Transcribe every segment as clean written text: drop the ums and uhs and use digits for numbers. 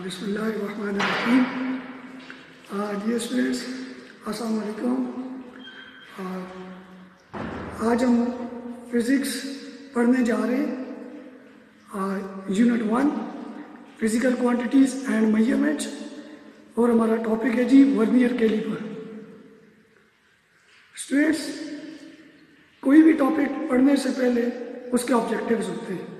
बिस्मिल्लाहिर्रहमानिर्रहीम। Dear students, अस्सलाम वालेकुम। आज हम फिज़िक्स पढ़ने जा रहे हैं। Unit 1 physical quantities and measurements, और हमारा टॉपिक है जी वर्नियर कैलिपर। स्टूडेंट्स, कोई भी टॉपिक पढ़ने से पहले उसके ऑब्जेक्टिव्स होते हैं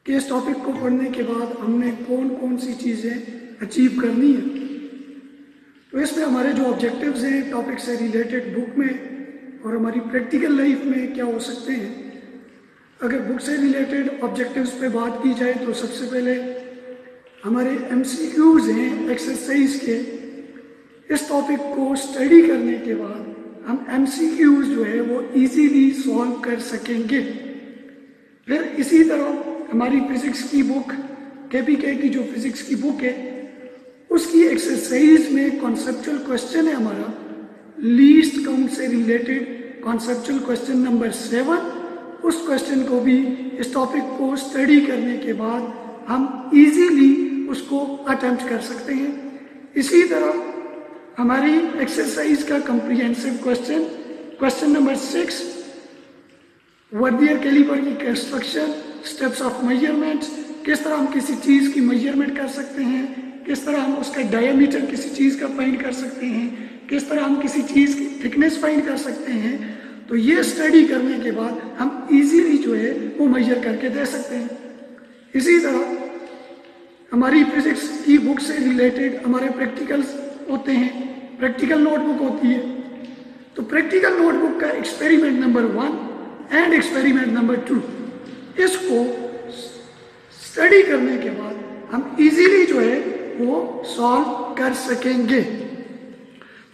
कि इस टॉपिक को पढ़ने के बाद हमने कौन कौन सी चीज़ें अचीव करनी है। तो इसमें हमारे जो ऑब्जेक्टिव्स हैं टॉपिक से रिलेटेड बुक में और हमारी प्रैक्टिकल लाइफ में क्या हो सकते हैं। अगर बुक से रिलेटेड ऑब्जेक्टिव्स पे बात की जाए तो सबसे पहले हमारे MCQs हैं एक्सरसाइज के। इस टॉपिक को स्टडी करने के बाद हम MCQs जो है वो इजीली सॉल्व कर सकेंगे। फिर इसी तरह हमारी फिज़िक्स की बुक KPK की जो फिज़िक्स की बुक है उसकी एक्सरसाइज में कॉन्सेप्चुअल क्वेश्चन है हमारा लीस्ट काउंट से रिलेटेड कॉन्सेप्चुअल क्वेश्चन नंबर 7। उस क्वेश्चन को भी इस टॉपिक को स्टडी करने के बाद हम इजीली उसको अटेम्प्ट कर सकते हैं। इसी तरह हमारी एक्सरसाइज का comprehensive question number 6 vernier caliper की कंस्ट्रक्शन, स्टेप्स ऑफ मेजरमेंट, किस तरह हम किसी चीज़ की मेजरमेंट कर सकते हैं, किस तरह हम उसका डायमीटर किसी चीज़ का फाइंड कर सकते हैं, किस तरह हम किसी चीज़ की थिकनेस फाइंड कर सकते हैं। तो ये स्टडी करने के बाद हम इजीली जो है वो मेजर करके दे सकते हैं। इसी तरह हमारी फिजिक्स की बुक से रिलेटेड हमारे प्रैक्टिकल्स होते हैं, प्रैक्टिकल नोटबुक होती है। तो प्रैक्टिकल नोटबुक का experiment number 1 and experiment number 2 इसको स्टडी करने के बाद हम इजीली जो है वो सॉल्व कर सकेंगे।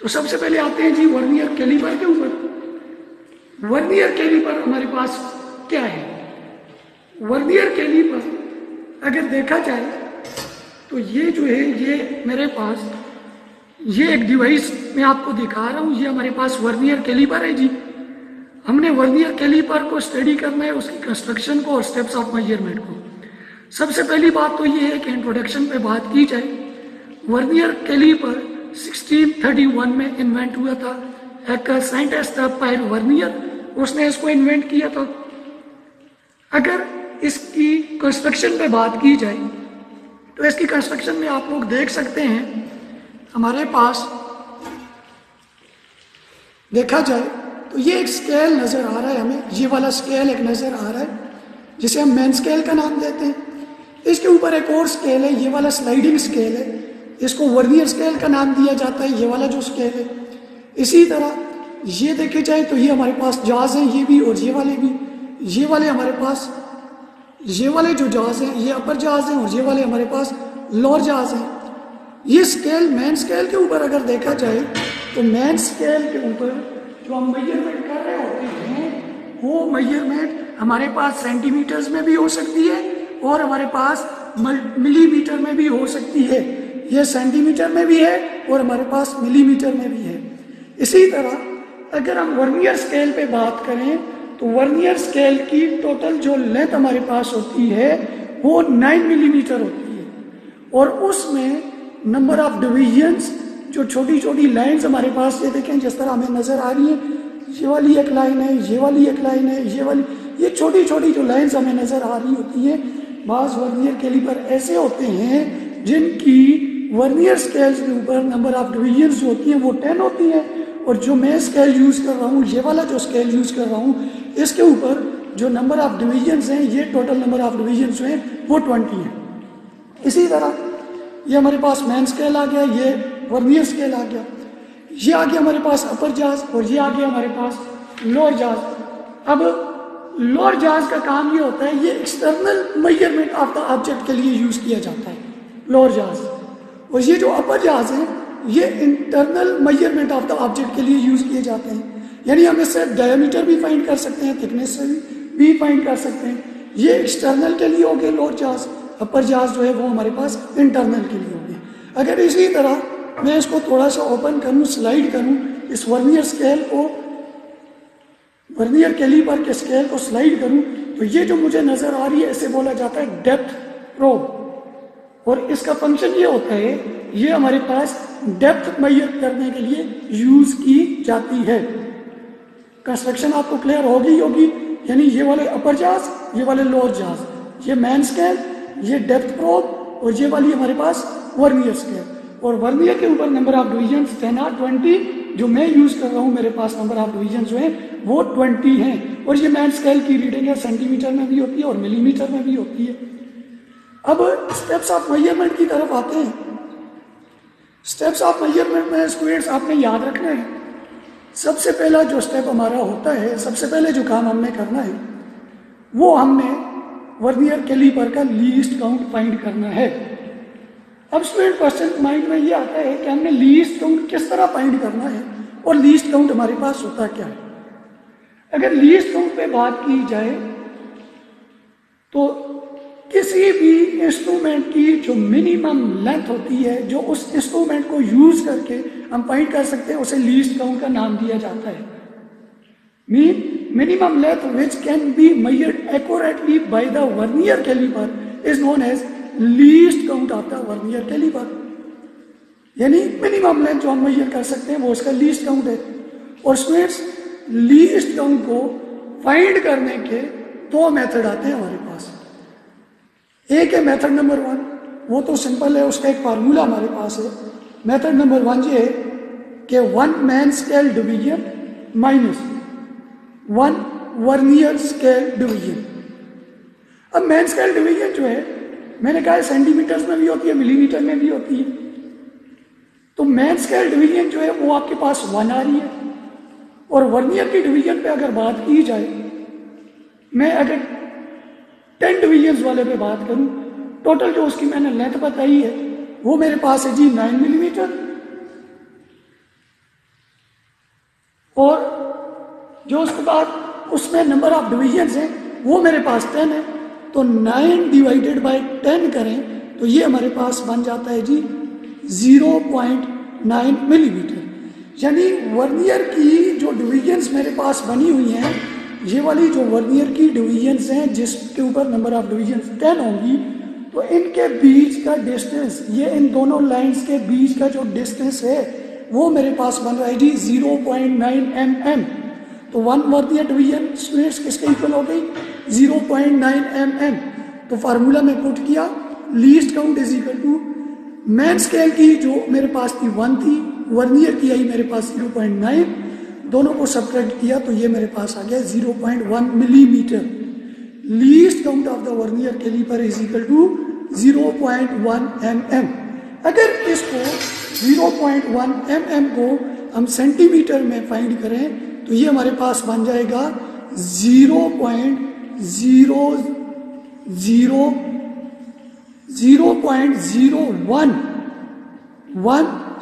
तो सबसे पहले आते हैं जी वर्नियर कैलिपर के ऊपर। वर्नियर कैलिपर हमारे पास क्या है? वर्नियर कैलिपर अगर देखा जाए तो ये जो है ये मेरे पास ये एक डिवाइस मैं आपको दिखा रहा हूँ। ये हमारे पास वर्नियर कैलिपर है जी। हमने वर्नियर कैलिपर को स्टडी करना है, उसकी कंस्ट्रक्शन को और स्टेप्स ऑफ मेजरमेंट को। सबसे पहली बात तो ये है कि इंट्रोडक्शन पे बात की जाए। वर्नियर कैलिपर 1631 में इन्वेंट हुआ था। एक साइंटिस्ट था पायर वर्नियर, उसने इसको इन्वेंट किया था। अगर इसकी कंस्ट्रक्शन पे बात की जाए तो इसकी कंस्ट्रक्शन में आप लोग देख सकते हैं, हमारे पास देखा जाए तो ये एक स्केल नज़र आ रहा है हमें। ये वाला स्केल एक नज़र आ रहा है जिसे हम मेन स्केल का नाम देते हैं। इसके ऊपर एक और स्केल है, ये वाला स्लाइडिंग स्केल है, इसको वर्नियर स्केल का नाम दिया जाता है, ये वाला जो स्केल है। इसी तरह ये देखे जाए तो ये हमारे पास जहाज हैं, ये भी और ये वाले भी। ये वाले हमारे पास ये वाले जो जहाज हैं ये अपर जहाज हैं और ये वाले हमारे पास लोअर जहाज हैं। ये स्केल मेन स्केल के ऊपर अगर देखा जाए तो मेन स्केल के ऊपर जो हम मेजरमेंट कर रहे होते हैं वो मेजरमेंट हमारे पास सेंटीमीटर्स में भी हो सकती है और हमारे पास मिलीमीटर में भी हो सकती है। ये सेंटीमीटर में भी है और हमारे पास मिलीमीटर में भी है। इसी तरह अगर हम वर्नियर स्केल पे बात करें तो वर्नियर स्केल की टोटल जो लेंथ हमारे पास होती है वो 9 मिलीमीटर होती है और उसमें नंबर ऑफ डिविजन्स जो छोटी छोटी लाइंस हमारे पास, ये देखें जिस तरह हमें नज़र आ रही है, ये वाली एक लाइन है, ये वाली एक लाइन है, ये वाली, ये छोटी छोटी जो लाइंस हमें नज़र आ रही होती है। बाज़ वर्नियर कैलिपर ऐसे होते हैं जिनकी वर्नियर स्केल्स के ऊपर नंबर ऑफ डिविजन्स जो होती हैं वो 10 होती हैं और जो मैं स्केल यूज़ कर रहा हूँ, ये वाला जो स्केल यूज़ कर रहा हूँ, इसके ऊपर जो नंबर ऑफ डिविजन्स हैं, ये टोटल नंबर ऑफ डिविजन्स हैं वो 20 हैं। इसी तरह ये हमारे पास मेन स्केल आ गया, ये वर्नियर स्केल आ गया, ये आ गया हमारे पास अपर जहाज और ये आ गया हमारे पास लोअर जहाज। अब लोअर जहाज का काम ये होता है, ये external measurement of the object के लिए यूज़ किया जाता है लोअर जहाज, और ये जो अपर जहाज है ये internal measurement of the object के लिए यूज़ किए जाते हैं। यानी हम इससे डायमीटर भी फाइंड कर सकते हैं, थिकनेस से भी फाइंड कर सकते हैं। ये एक्सटर्नल के लिए हो गए लोअर जहाज, अपर जहाज जो है वो हमारे पास इंटरनल के लिए हो गया। अगर इसी तरह मैं इसको थोड़ा सा ओपन करूं, स्लाइड करूं, इस वर्नियर स्केल को, वर्नियर कैलिपर के स्केल को स्लाइड करूं तो ये जो मुझे नज़र आ रही है इसे बोला जाता है डेप्थ प्रोब। और इसका फंक्शन ये होता है, ये हमारे पास डेप्थ मेजर करने के लिए यूज की जाती है। कंस्ट्रक्शन आपको क्लियर होगी, यानी ये वाले अपर जाज, ये वाले लोअर जाज, ये मैन स्केल, ये डेप्थ प्रोब, और ये वाली हमारे पास वर्नियर स्केल। और वर्नियर के ऊपर नंबर ऑफ डिवीजन 10 और 20, जो मैं यूज कर रहा हूँ, मेरे पास नंबर ऑफ डिवीजन जो है वो 20 हैं। और ये मैन स्केल की रीडिंग है, सेंटीमीटर में भी होती है और मिलीमीटर में भी होती है। अब स्टेप्स ऑफ मेजरमेंट की तरफ आते हैं। स्टेप्स ऑफ मेजरमेंट में स्टूडेंट्स आपने याद रखना है, सबसे पहला जो स्टेप हमारा होता है, सबसे पहले जो काम हमने करना है, वो हमने वर्नियर कैलिपर का लीस्ट काउंट फाइंड करना है। अब स्टूडेंट क्वेश्चन माइंड में ये आता है कि हमने लीस्ट काउंट किस तरह फाइंड करना है और लीस्ट काउंट हमारे पास होता क्या है। अगर लीस्ट काउंट पे बात की जाए तो किसी भी इंस्ट्रूमेंट की जो मिनिमम लेंथ होती है, जो उस इंस्ट्रूमेंट को यूज करके हम फाइंड कर सकते हैं, उसे लीस्ट काउंट का नाम दिया जाता है। Mean minimum length which can be measured accurately by the vernier caliper is known as least count of the vernier caliper. यानी मिनिमम लेंथ जो हम मेजर कर सकते हैं वो इसका लीस्ट काउंट है। और स्टूडेंट्स, लीस्ट काउंट को फाइंड करने के दो मेथड आते हैं हमारे पास। एक है मेथड नंबर 1, वो तो सिंपल है, उसका एक फार्मूला हमारे पास है। मेथड नंबर 1 ये है कि 1 main scale division minus 1 vernier scale division. अब मैन स्केल डिवीजन जो है, मैंने कहा सेंटीमीटर्स में भी होती है, मिलीमीटर में भी होती है। तो मैन स्केल डिवीजन जो है वो आपके पास 1 आ रही है। और वर्नियर की डिवीजन पे अगर बात की जाए, मैं अगर 10 डिवीजन वाले पे बात करूं, टोटल जो उसकी मैंने लेंथ बताई है वो मेरे पास है जी 9 मिलीमीटर। और जो उसके बाद उसमें नंबर ऑफ डिवीजन है वो मेरे पास 10 है। तो 9 डिवाइडेड बाय 10 करें तो ये हमारे पास बन जाता है जी 0.9 मिलीमीटर। यानी वर्नियर की जो डिवीजन्स मेरे पास बनी हुई हैं, ये वाली जो वर्नियर की डिवीजन्स हैं जिसके ऊपर नंबर ऑफ डिवीजन्स 10 होंगी, तो इनके बीच का डिस्टेंस, ये इन दोनों लाइंस के बीच का जो डिस्टेंस है वो मेरे पास बन रहा है जी 0.9 mm। तो 1 वर्नियर डिवीजन स्टूडेंट्स किसके इक्वल हो गई? 0.9 mm। तो फार्मूला में पुट किया, least count is equal to main scale की जो मेरे पास थी 1 थी, वर्नियर की आई मेरे पास 0.9, दोनों को सब्ट्रैक्ट किया तो ये मेरे पास आ गया 0.1 millimetre. Least count of the vernier caliper is equal to 0.1 mm। अगर इसको 0.1 mm को हम सेंटीमीटर में फाइंड करें तो ये हमारे पास बन जाएगा 0.01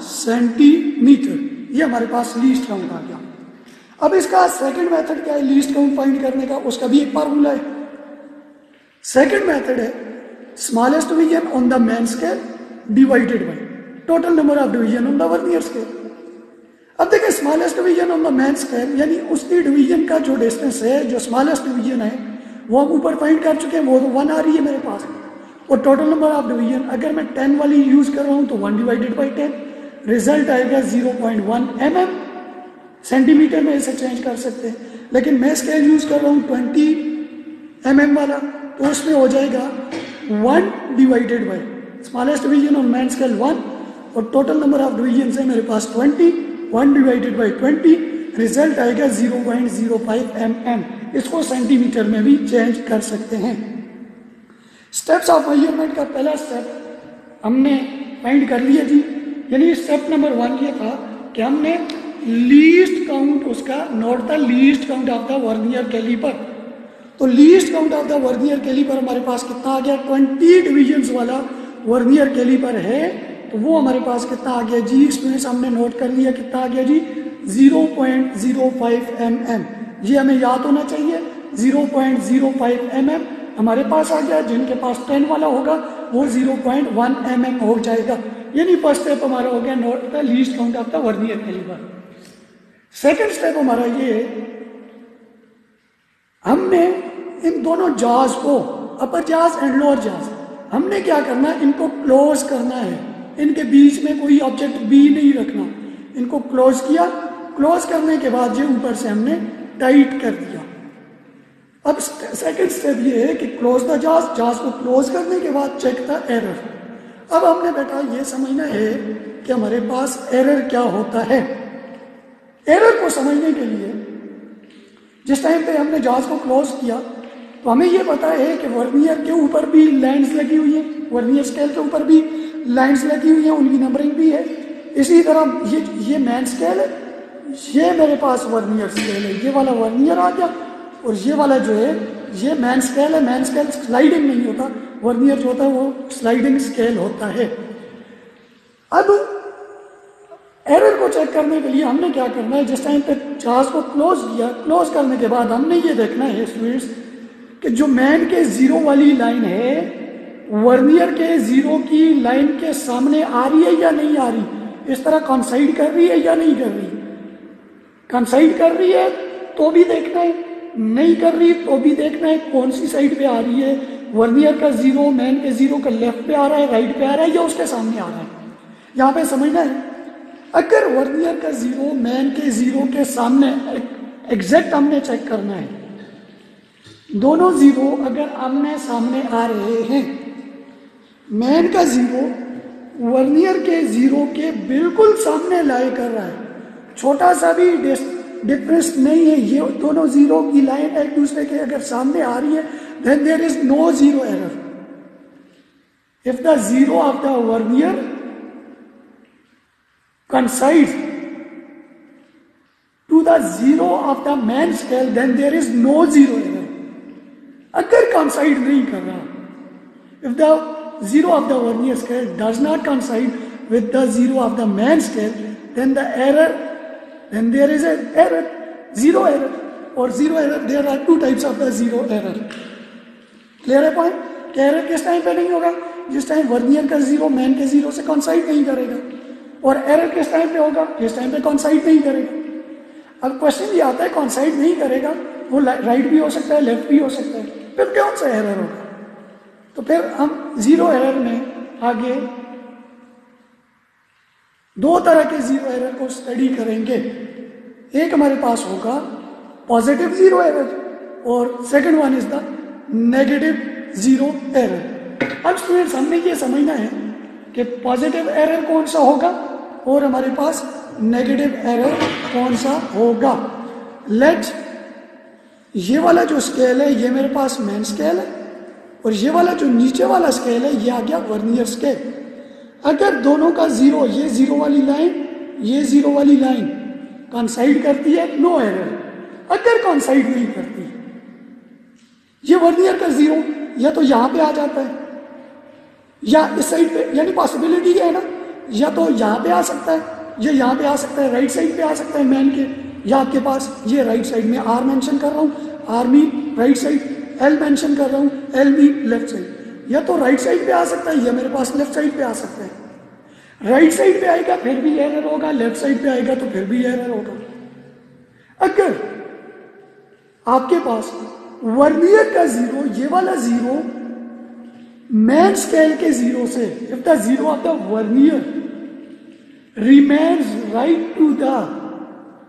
सेंटीमीटर। ये हमारे पास लीस्ट काउंट आ गया। अब इसका सेकंड मेथड क्या है लीस्ट काउंट फाइंड करने का? उसका भी एक फार्मूला है। सेकंड मेथड है smallest division on the main scale divided by total number of division on the vernier scale. अब देखिए, smallest division on the main scale यानी उसकी डिवीजन का जो डिस्टेंस है, जो स्मॉलेस्ट डिवीजन है वो हम ऊपर फाइंड कर चुके हैं, वो तो 1 आ रही है मेरे पास। और टोटल नंबर ऑफ डिवीजन अगर मैं 10 वाली यूज कर रहा हूं तो 1 डिवाइडेड बाई 10, रिजल्ट आएगा 0.1 mm। सेंटीमीटर में इसे चेंज कर सकते हैं, लेकिन मैं स्केल यूज कर रहा हूं 20 mm वाला, तो उसमें हो जाएगा 1 divided by smallest division on main scale 1 और टोटल नंबर ऑफ डिवीजन है मेरे पास 20, 1 डिवाइडेड बाई 20, रिजल्ट आएगा 0.05 mm। इसको सेंटीमीटर में भी चेंज कर सकते हैं। स्टेप्स ऑफ मेजरमेंट का पहला स्टेप हमने फाइंड कर लिया जी। यानी स्टेप नंबर 1 ये था कि हमने लीस्ट काउंट उसका note the least count of the vernier calliper. तो least count of the vernier calliper हमारे पास कितना आ गया? 20 डिविजन्स वाला वर्नियर कैलिपर है, तो वो हमारे पास कितना आ गया जी? स्टूडेंट्स हमने नोट कर लिया, कितना आ गया जी? 0.05 mm। ये हमें याद होना चाहिए, 0.05 mm हमारे पास आ गया। जिनके पास 10 वाला होगा वो 0.1 mm हो जाएगा। यानी फर्स्ट स्टेप हमारा हो गया note the least count of the vernier caliper. Second step हमारा ये है, हमने इन दोनों जाज को, अपर जाज एंड लोअर जाज, हमने क्या करना है, इनको क्लोज करना है, इनके बीच में कोई ऑब्जेक्ट बी नहीं रखना, इनको क्लोज किया, क्लोज करने के बाद ये ऊपर से हमने टाइट कर दिया। अब सेकंड स्टेप ये है कि क्लोज द जाज, जाज को क्लोज करने के बाद चेक द एरर। अब हमने बेटा ये समझना है कि हमारे पास एरर क्या होता है। एरर को समझने के लिए जिस टाइम पे हमने जाज को क्लोज किया तो हमें ये पता है कि वर्नियर के ऊपर भी लाइंस लगी हुई है, वर्नियर स्केल के ऊपर भी लाइंस लगी हुई है, उनकी नंबरिंग भी है। इसी तरह ये मैन स्केल है, ये मेरे पास वर्नियर स्केल है, ये वाला वर्नियर आ गया, और ये वाला जो है ये मैन स्केल है। मैन स्केल स्लाइडिंग नहीं होता, वर्नियर जो होता है वो स्लाइडिंग स्केल होता है। अब एरर को चेक करने के लिए हमने क्या करना है, जिस टाइम पे जाज को क्लोज किया, क्लोज करने के बाद हमने ये देखना है स्टूडेंट्स कि जो मैन के जीरो वाली लाइन है वर्नियर के जीरो की लाइन के सामने आ रही है या नहीं आ रही, इस तरह कॉन्साइड कर रही है या नहीं कर रही। कॉन्साइड कर रही है तो भी देखना है, नहीं कर रही तो भी देखना है कौन सी साइड पे आ रही है, वर्नियर का जीरो मैन के जीरो का लेफ्ट पे आ रहा है, राइट पे आ रहा है या उसके सामने आ रहा है। यहाँ पे समझना है, अगर वर्नियर का जीरो मैन के जीरो के सामने एग्जैक्ट हमने चेक करना है, दोनों जीरो अगर आमने सामने आ रहे हैं, मैन का जीरो वर्नियर के जीरो के बिल्कुल सामने लाई कर रहा है, छोटा सा भी डिफरेंस नहीं है, ये दोनों जीरो की लाइन एक दूसरे के अगर सामने आ रही है, then there is no zero error. If the zero of the vernier coincides to the zero of the man scale, then there is no zero error. अगर coincide नहीं कर रहा, if the zero of the vernier scale does not coincide with the zero of the man scale, then there is an error, zero error, or zero error. There are two types of the zero error. Clear है point? कि error किस time पे नहीं होगा, जिस time vernier का zero man के zero से coincide नहीं करेगा, और एरर किस टाइम पे होगा, जिस टाइम पे कॉन्साइड नहीं करेगा। अब क्वेश्चन ये आता है कॉन्साइड नहीं करेगा, वो राइट भी हो सकता है, लेफ्ट भी हो सकता है, फिर कौन सा एरर होगा। तो फिर हम जीरो एरर में आगे दो तरह के जीरो एरर को स्टडी करेंगे। एक हमारे पास होगा पॉजिटिव जीरो एरर और second one is the negative zero error. अब स्टूडेंट्स हमने ये समझना है कि पॉजिटिव एरर कौन सा होगा और हमारे पास नेगेटिव एरर कौन सा होगा। लेट ये वाला जो स्केल है ये मेरे पास मैन स्केल है, और ये वाला जो नीचे वाला स्केल है ये आ गया वर्नियर स्केल। अगर दोनों का जीरो, ये जीरो वाली लाइन, ये जीरो वाली लाइन कॉन्साइड करती है, नो एरर। अगर कॉन्साइड नहीं करती, ये वर्नियर का जीरो या तो यहाँ पे आ जाता है या इस साइड पे, यानी पॉसिबिलिटी है ना, या तो यहाँ पे आ सकता है या यहाँ पे आ सकता है, राइट साइड पे आ सकता है मैन के, या आपके पास ये राइट साइड में आर मेंशन कर रहा हूँ, R mean right side, L mention कर रहा हूँ, एल मीन लेफ्ट साइड। या तो राइट साइड पे आ सकता है या मेरे पास लेफ्ट साइड पे आ सकता है। राइट साइड पे आएगा फिर भी एरर होगा, लेफ्ट साइड पे आएगा तो फिर भी एरर होगा। अगर आपके पास वर्नियर का जीरो, ये वाला जीरो मैन स्केल के जीरो से, if the zero of the vernier remains right to the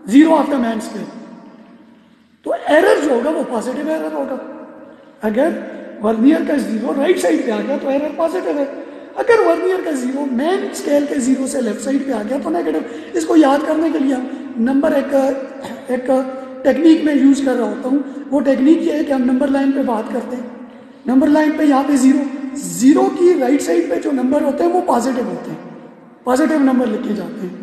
zero of the main scale, तो एरर जो होगा वो पॉजिटिव एरर होगा। अगर वर्नियर का जीरो राइट साइड पे आ गया तो एरर पॉजिटिव है, अगर वर्नियर का जीरो मैन स्केल के जीरो से लेफ्ट साइड पे आ गया तो नेगेटिव। इसको याद करने के लिए हम नंबर एक टेक्निक में यूज कर रहा होता हूँ। वो टेक्निक ये है कि हम नंबर लाइन पे बात करते हैं, नंबर लाइन पे यहाँ पे जीरो की राइट साइड पे जो नंबर होते हैं वो पॉजिटिव होते हैं, पॉजिटिव नंबर लिखे जाते हैं,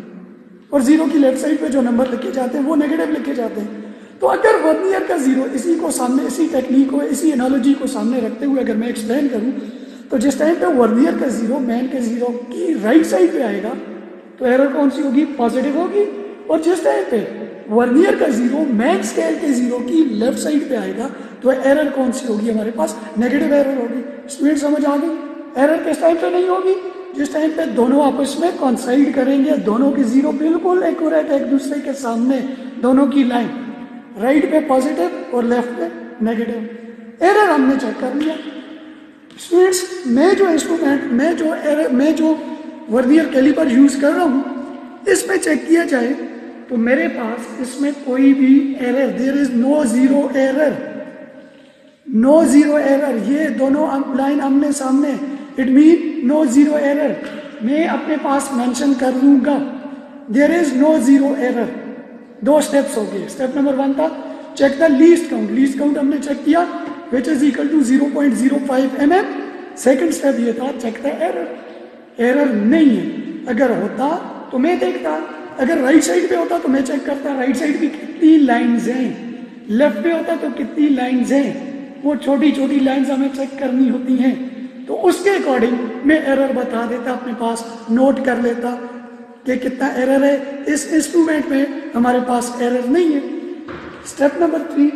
और जीरो की लेफ्ट साइड पे जो नंबर लिखे जाते हैं वो नेगेटिव लिखे जाते हैं। तो अगर वर्नियर का जीरो, इसी को सामने, इसी टेक्निक को, इसी एनालॉजी को सामने रखते हुए अगर मैं एक्सप्लेन करूं, तो जिस टाइम पे वर्नियर का जीरो मैन के जीरो की राइट साइड पे आएगा तो एरर कौन सी होगी, पॉजिटिव होगी। और जिस टाइम पे वर्नियर का जीरो मैन स्केल के जीरो की लेफ्ट साइड पे आएगा तो एरर कौन सी होगी, हमारे पास नेगेटिव एरर होगी। स्टूडेंट समझ आ गई? एरर किस टाइम पे नहीं होगी, जिस टाइम पे दोनों आपस में कॉन्साइड करेंगे, दोनों की जीरो बिल्कुल एक्यूरेट एक दूसरे के सामने, दोनों की लाइन राइट पे पॉजिटिव और लेफ्ट पे नेगेटिव। एरर हमने चेक कर लिया, स्टूडेंट्स, मैं जो वर्नियर कैलिपर यूज कर रहा हूँ, इसमें चेक किया जाए तो मेरे पास इसमें कोई भी error, there is no zero error, no zero error. ये दोनों लाइन आमने सामने, it mean no zero error. मैं अपने पास मेंशन कर लूंगा there is no zero error. दो स्टेप्स हो गए। स्टेप नंबर 1 था check the least count. Least count हमने चेक किया which is equal to 0.05 mm। Second step ये था चेक द एरर। एरर नहीं है, अगर होता तो मैं देखता, अगर राइट साइड पे होता तो मैं चेक करता राइट साइड पे कितनी लाइंस हैं, लेफ्ट पे होता तो कितनी लाइंस हैं। वो छोटी छोटी लाइंस हमें चेक करनी होती हैं, तो उसके अकॉर्डिंग मैं एरर बता देता, अपने पास नोट कर लेता कि कितना एरर है। इस इंस्ट्रूमेंट में हमारे पास एरर नहीं है। स्टेप नंबर 3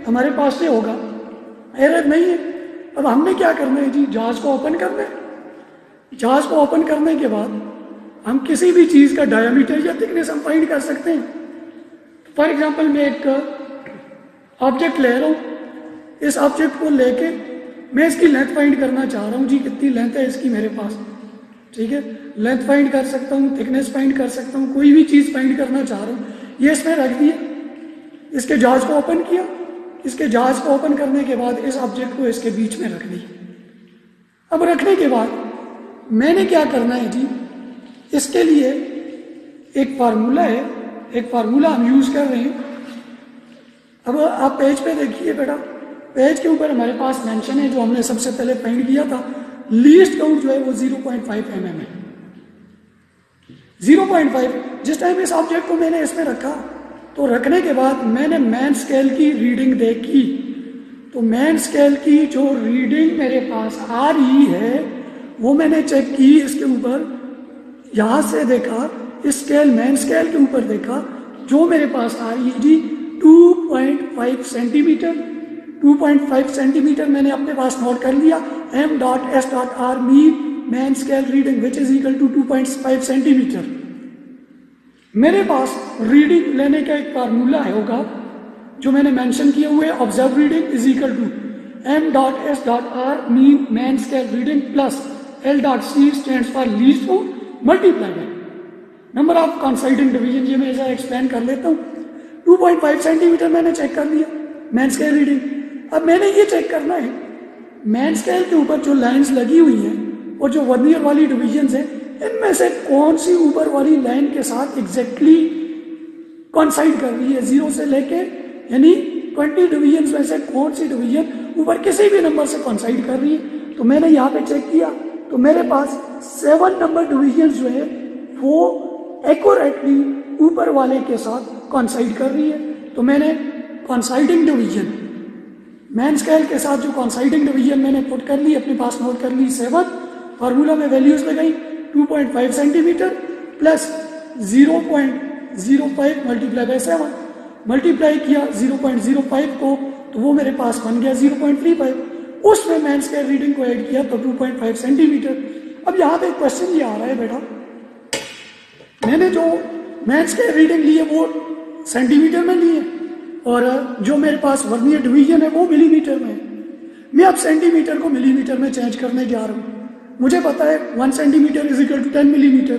हमारे पास ये होगा, एरर नहीं है। अब हमने क्या करना है जी, जहाज को ओपन करना है। जहाज को ओपन करने के बाद हम किसी भी चीज का डायमीटर या थिकनेस हम फाइंड कर सकते हैं। फॉर एग्जांपल मैं एक ऑब्जेक्ट ले रहा हूं, इस ऑब्जेक्ट को लेके मैं इसकी लेंथ फाइंड करना चाह रहा हूं जी, कितनी लेंथ है इसकी मेरे पास, ठीक है। लेंथ फाइंड कर सकता हूं, थिकनेस फाइंड कर सकता हूं, कोई भी चीज फाइंड करना चाह रहा हूं। ये इसमें रख दिया, इसके जहाज को ओपन किया, इसके जहाज को ओपन करने के बाद इस ऑब्जेक्ट को इसके बीच में रख दिया। अब रखने के बाद मैंने क्या करना है जी, इसके लिए एक फार्मूला है, एक फार्मूला हम यूज कर रहे हैं। अब आप पेज पे देखिए बेटा, पेज के ऊपर हमारे पास मेंशन है जो हमने सबसे पहले फाइंड किया था। लीस्ट काउंट जो है वो 0.5 mm है। 0.5 जिस टाइम इस ऑब्जेक्ट को मैंने इसमें रखा, तो रखने के बाद मैंने मैन स्केल की रीडिंग देखी, तो मैन स्केल की जो रीडिंग मेरे पास आ रही है वो मैंने चेक की इसके ऊपर। यहां से देखा, स्केल मैन स्केल के ऊपर देखा, जो मेरे पास आ रही है जी 2.5 सेंटीमीटर। 2.5 सेंटीमीटर मैंने अपने पास नोट कर लिया। m.s.r mean main scale reading which is equal to 2.5 centimetre. मेरे पास रीडिंग लेने का एक फार्मूला होगा जो मैंने मेंशन किए हुए, observe reading is equal to m.s.r mean main scale reading plus L.C stands for least count multiply by number of coinciding division. ये मैं ऐसा एक्सप्लेन कर लेता हूँ। 2.5 सेंटीमीटर मैंने चेक कर लिया मैन स्केल रीडिंग। अब मैंने ये चेक करना है मैन स्केल के ऊपर जो लाइंस लगी हुई हैं और जो वर्नियर वाली डिवीजन है, इनमें से कौन सी ऊपर वाली लाइन के साथ एग्जैक्टली कॉन्साइड कर रही है। 0 से लेके यानी 20 डिवीजन में से कौन सी डिवीजन ऊपर किसी भी नंबर से कॉन्साइड कर रही है। तो मैंने यहाँ पे चेक किया तो मेरे पास 7 नंबर डिवीजन जो है वो एक्यूरेटली ऊपर वाले के साथ कॉन्साइड कर रही है। तो मैंने कॉन्साइडिंग डिवीजन मैन स्केल के साथ जो कॉन्साइडिंग डिवीजन मैंने पुट कर ली, अपने पास नोट कर ली 7। फार्मूला में वैल्यूज लगाई 2.5 centimetre plus 0.05 multiply by 7। Multiply किया 0.05 को तो वो मेरे पास बन गया 0.35। उसमें मैन स्केल रीडिंग को ऐड किया तो 2.5 सेंटीमीटर। अब यहाँ पे क्वेश्चन ये आ रहा है बेटा, मैंने जो मैन स्केल रीडिंग ली है वो सेंटीमीटर में ली है और जो मेरे पास वर्नियर डिवीजन है वो मिलीमीटर में है। मैं अब सेंटीमीटर को मिलीमीटर में चेंज करने जा रहा हूँ। मुझे पता है 1 centimetre is equal to 10 millimetre.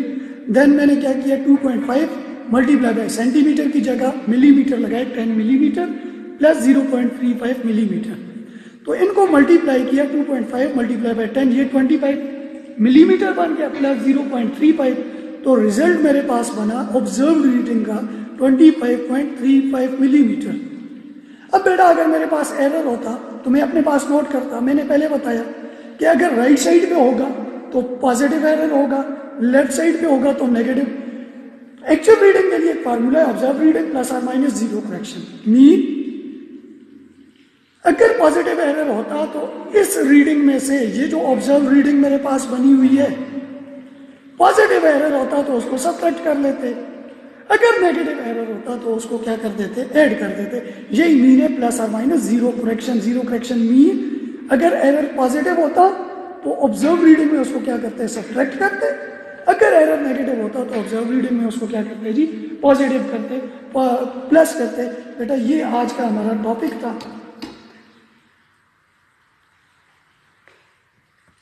Then मैंने क्या किया 2.5 मल्टीप्लाई बाय सेंटीमीटर की जगह मिलीमीटर लगाए 10 मिलीमीटर प्लस 0.35 मिलीमीटर। तो इनको मल्टीप्लाई किया 2.5 मल्टीप्लाई बाय 10 ये 25 मिलीमीटर बन गया प्लस 0.35। तो रिजल्ट मेरे पास बना ऑब्जर्व रीडिंग का 25.35 मिलीमीटर। अब बेटा अगर मेरे पास एरर होता तो मैं अपने पास नोट करता। मैंने पहले बताया कि अगर राइट साइड पे होगा तो पॉजिटिव एरर होगा, लेफ्ट साइड पे होगा तो नेगेटिव। एक्चुअल रीडिंग के लिए एक फार्मूला है ऑब्जर्व रीडिंग प्लस और माइनस 0 करेक्शन। मीन अगर पॉजिटिव एरर होता तो इस रीडिंग में से ये जो ऑब्जर्व रीडिंग मेरे पास बनी हुई है, पॉजिटिव एरर होता तो उसको सब्ट्रैक्ट कर लेते, अगर नेगेटिव एरर होता तो उसको क्या कर देते, ऐड कर देते। यही मीन है प्लस और माइनस 0 करेक्शन। 0 करेक्शन मीन अगर एरर पॉजिटिव होता तो ऑब्जर्व रीडिंग में उसको क्या करते हैं, सब्ट्रैक्ट करते। अगर एरर नेगेटिव होता तो ऑब्जर्व रीडिंग में उसको क्या करते जी, पॉजिटिव करते, प्लस करते। बेटा ये आज का हमारा टॉपिक था।